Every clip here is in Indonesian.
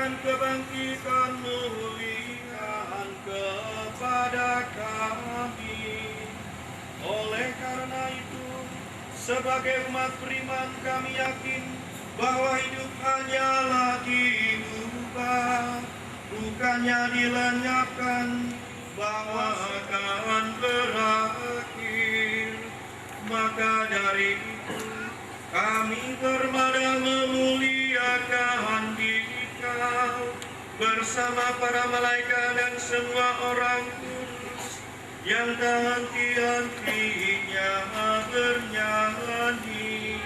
memberikan kebangkitan muliaan kepada kami. Oleh karena itu, sebagai umat beriman kami yakin bahwa hidup hanyalah diubah, bukannya dilenyapkan, bahwa akan berakhir. Maka dari itu kami bermana memuliakan Dikau bersama para malaikat dan semua orang kudus yang tak henti-hentinya bernyanyi.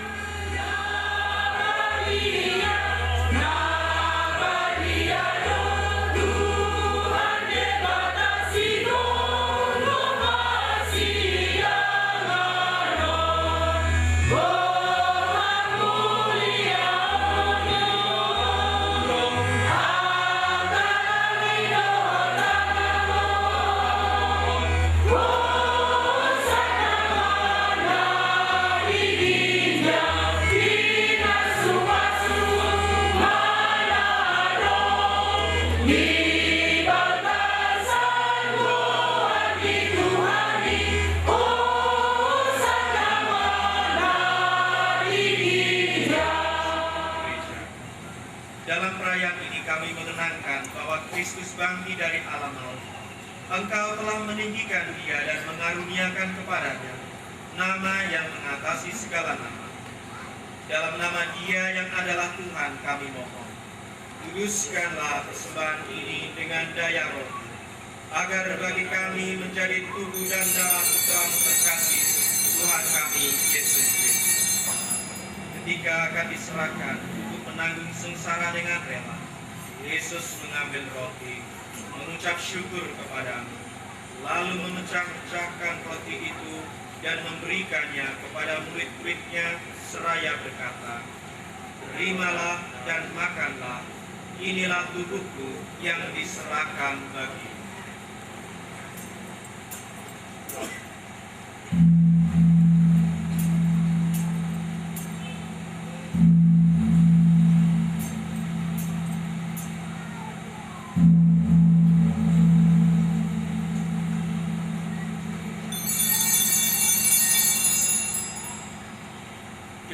Dalam perayaan ini kami mengenangkan bahwa Kristus bangkit dari alam maut. Engkau telah meninggikan Dia dan mengaruniakan kepadanya nama yang mengatasi segala nama. Dalam nama Dia yang adalah Tuhan kami mohon, kuduskanlah persembahan ini dengan daya roh, agar bagi kami menjadi tubuh dan darah Putra-Mu terkasih, Tuhan kami Yesus Kristus. Ketika akan diserahkan untuk menanggung sengsara dengan rela, Yesus mengambil roti, mengucap syukur kepadamu, lalu memecah-mecahkan roti itu dan memberikannya kepada murid-muridnya seraya berkata, "Terimalah dan makanlah, inilah tubuhku yang diserahkan bagimu."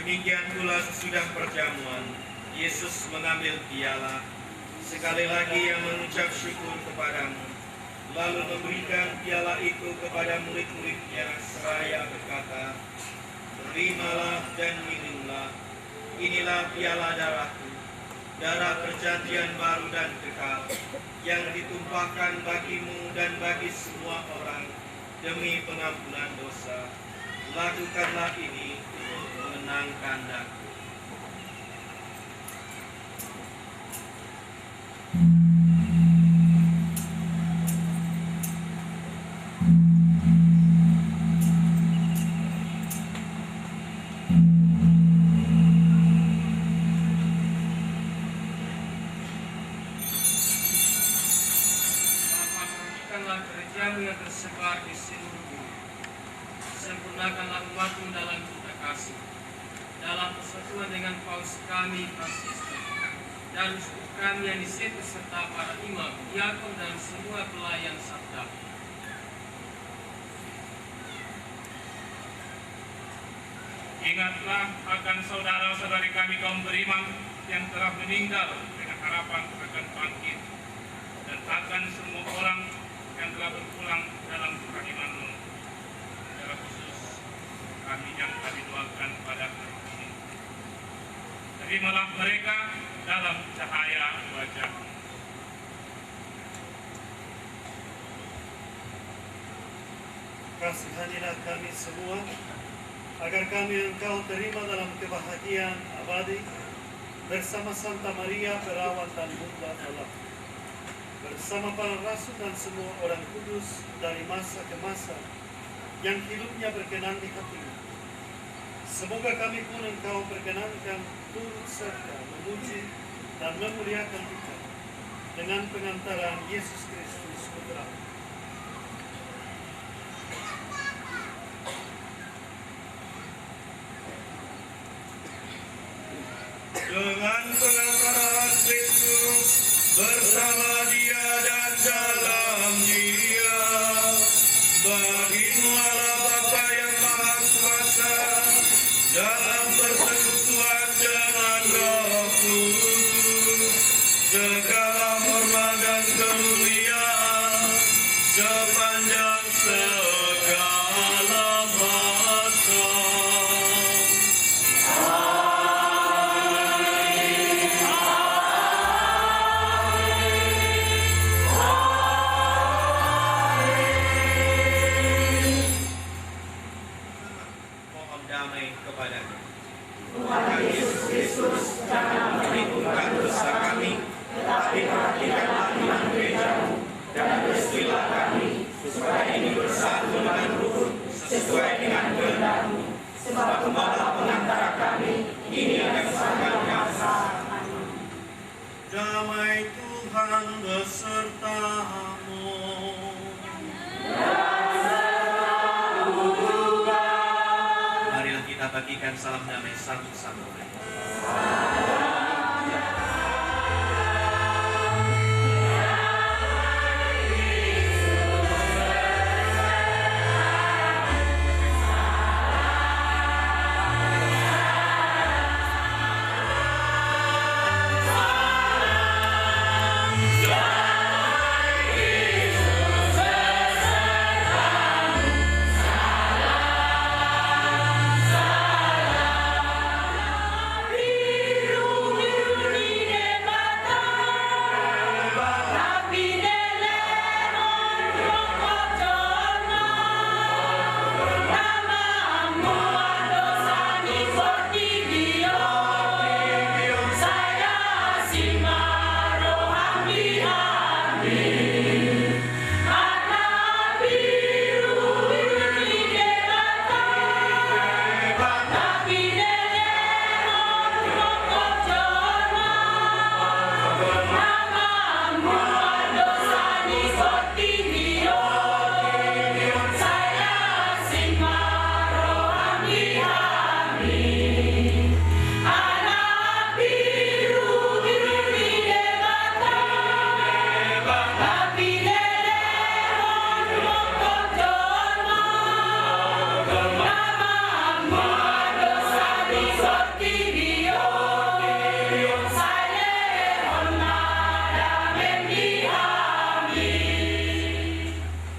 Demikian pula sesudah perjamuan, Yesus mengambil piala, sekali lagi yang mengucap syukur kepadamu, lalu memberikan piala itu kepada murid-muridnya seraya berkata, "Terimalah dan minumlah, inilah piala darahku, darah perjanjian baru dan kekal, yang ditumpahkan bagimu dan bagi semua orang demi pengampunan dosa. Lakukanlah ini untuk mengenangkan aku." Berikanlah kerjamu yang tersebar di seluruh bumi. Sempurnakanlah umatmu dalam cinta kasih, dalam persatuan dengan Paus kami Fransiskus, dan uskup kami yang disebut serta para imam, diakon dan semua pelayan sabda. Ingatlah akan saudara-saudari kami kaum beriman yang telah meninggal dengan harapan akan bangkit, dan akan semua orang yang telah berpulang dalam keimanan. Secara khusus kami yang kami doakan pada hari ini, terimalah mereka dalam cahaya wajah. Kasihanilah kami semua, agar kami Engkau terima dalam kebahagiaan abadi bersama Santa Maria Perawat dan Bunda Allah, bersama para rasul dan semua orang kudus dari masa ke masa yang hidupnya berkenan di hati-Mu. Semoga kami pun Engkau perkenankan turut serta memuji dan memuliakan Kita dengan pengantaran Yesus Kristus Putra-Mu. dengan pengantaran Kristus bersama Dia dan dalam Dia, bagimu Allah Bapa yang Maha Kuasa, dalam persekutuan dengan Roh Kudus, segala hormat dan kemuliaan sepanjang segala masa. Mohon damai kepadanya. Tuhan Yesus Kristus, jangan perhitungkan dosa kami, tetapi perhatikanlah iman gereja-Mu, dan restuilah kami, supaya ini bersatu dengan ruhun, sesuai dengan kehendak-Mu. Sebab Engkaulah pengantara kami, ini akan senantiasa. Damai Tuhan besertamu. Marilah kita bagikan salam damai satu sama lain.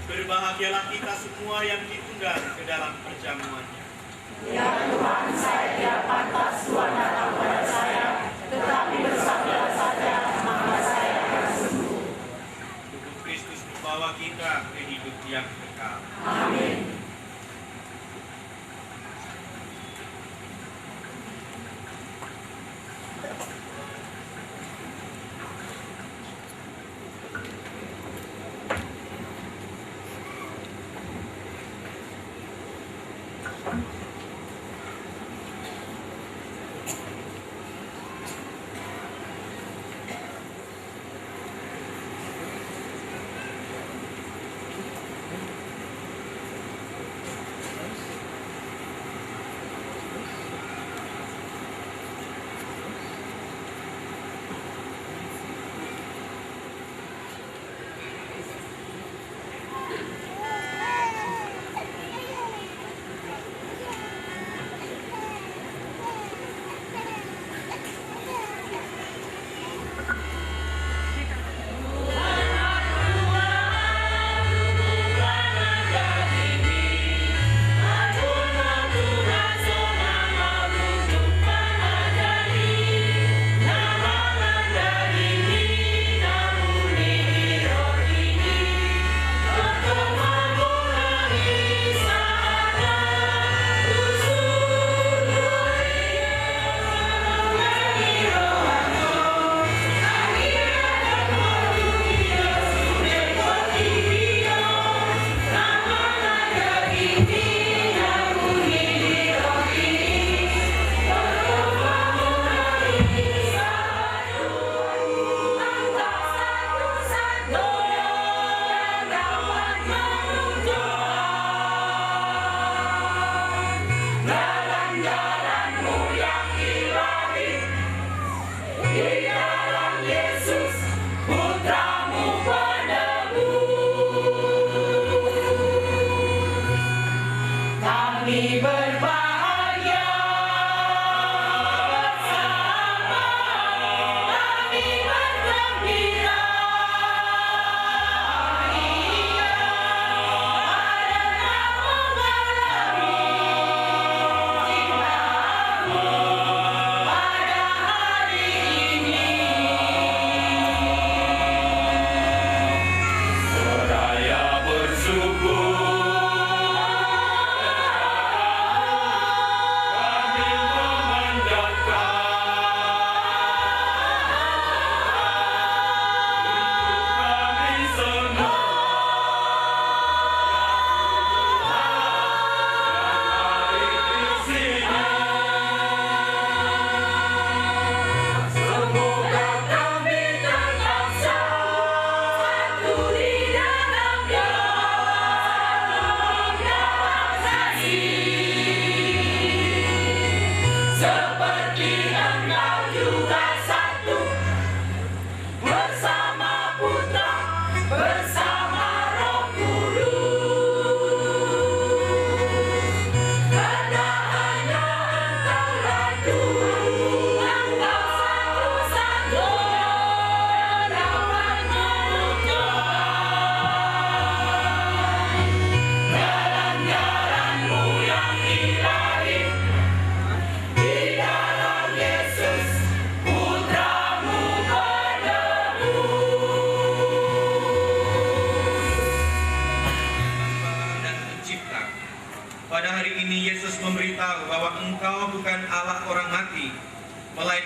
Berbahagialah kita semua yang diundang ke dalam perjamuannya. Ya Tuhan, saya tidak pantas Tuhan datang pada saya, tetapi bersabda saja, maka saya akan sembuh. Tuhan Kristus membawa kita ke hidup yang kekal. Amin.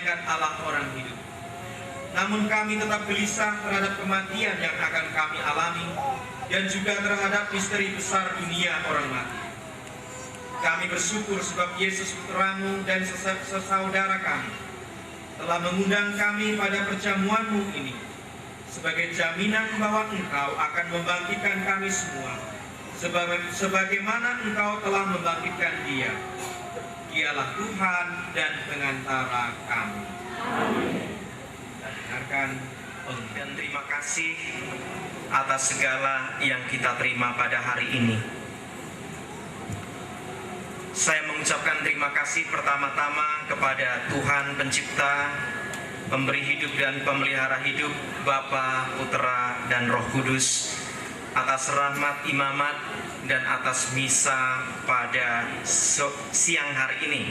melainkan Allah orang hidup. Namun kami tetap gelisah terhadap kematian yang akan kami alami dan juga terhadap misteri besar dunia orang mati. Kami bersyukur sebab Yesus Putra-Mu dan sesaudara kami telah mengundang kami pada perjamuan-Mu ini sebagai jaminan bahwa Engkau akan membangkitkan kami semua sebagaimana Engkau telah membangkitkan Dia. Dialah Tuhan dan pengantara kami. Dengarkan dan terima kasih atas segala yang kita terima pada hari ini. Saya mengucapkan terima kasih pertama-tama kepada Tuhan Pencipta, Pemberi hidup dan Pemelihara hidup, Bapa, Putra, dan Roh Kudus, atas rahmat imamat dan atas misa pada siang hari ini.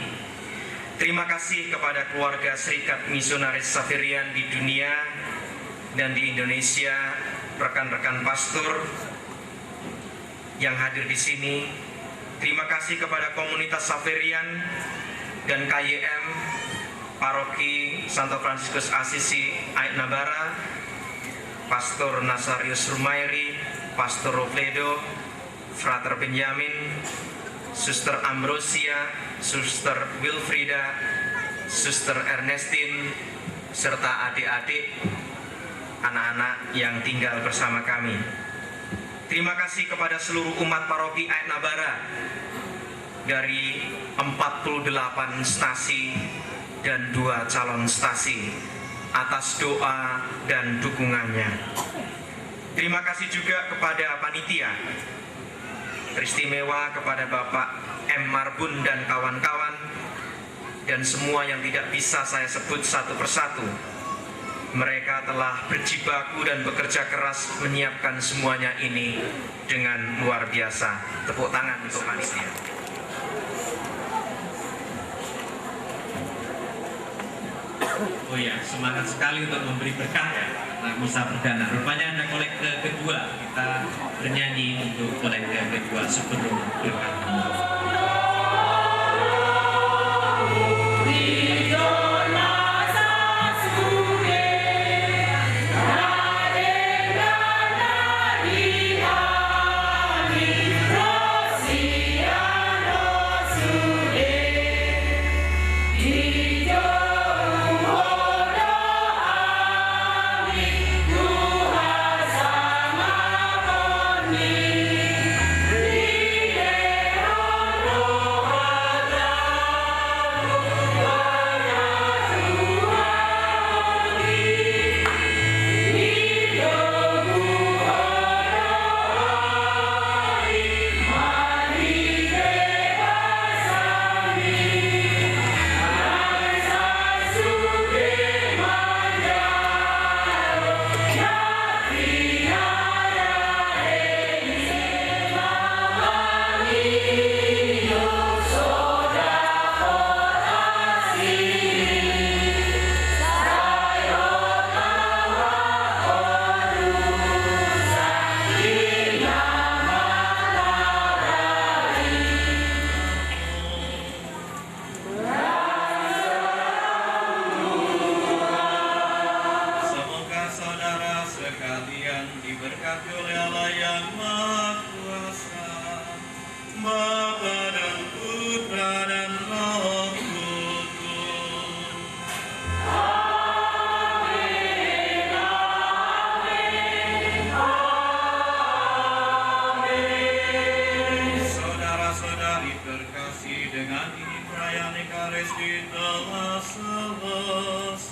Terima kasih kepada keluarga Serikat Misionaris Xaverian di dunia dan di Indonesia, rekan-rekan pastor yang hadir di sini. Terima kasih kepada komunitas Xaverian dan KYM, Paroki Santo Fransiskus Assisi Ait Nabara, Pastor Nasarius Rumairi, Pastor Robledo, Frater Benjamin, Suster Ambrosia, Suster Wilfrida, Suster Ernestine, serta adik-adik, anak-anak yang tinggal bersama kami. Terima kasih kepada seluruh umat paroki Ait Nabara dari 48 stasi dan 2 calon stasi atas doa dan dukungannya. Terima kasih juga kepada panitia, teristimewa kepada Bapak M. Marbun dan kawan-kawan, dan semua yang tidak bisa saya sebut satu persatu. Mereka telah berjibaku dan bekerja keras menyiapkan semuanya ini dengan luar biasa. Tepuk tangan untuk panitia. Oh ya, semangat sekali untuk memberi berkah ya, misa perdana. Rupanya ada kolekte kedua, kita bernyanyi untuk kolekte kedua sebelum berkah. Ekaristi telah selesai.